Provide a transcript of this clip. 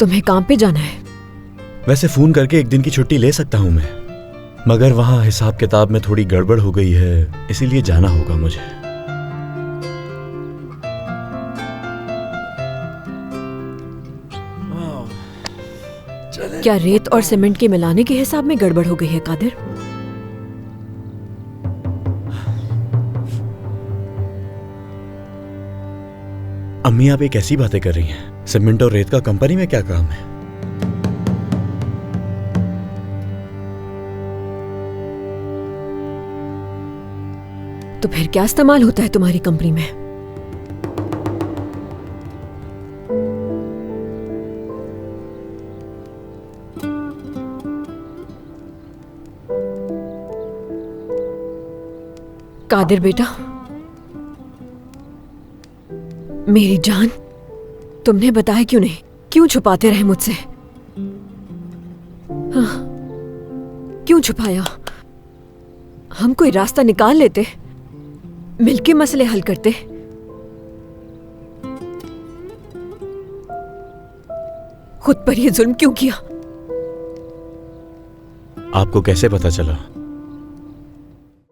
तुम्हें काम पे जाना है? वैसे फोन करके एक दिन की छुट्टी ले सकता हूँ मैं, मगर वहाँ हिसाब किताब में थोड़ी गड़बड़ हो गई है, इसीलिए जाना होगा मुझे। क्या रेत और सीमेंट के मिलाने के हिसाब में गड़बड़ हो गई है कादिर? अम्मी, आप एक ऐसी बातें कर रही हैं? सीमेंट और रेत का कंपनी में क्या काम है? तो फिर क्या इस्तेमाल होता है तुम्हारी कंपनी में? कादिर बेटा, मेरी जान, तुमने बताया क्यों नहीं? क्यों छुपाते रहे मुझसे? हाँ, क्यों छुपाया? हम कोई रास्ता निकाल लेते, मिलके मसले हल करते। खुद पर यह जुल्म क्यों किया? आपको कैसे पता चला?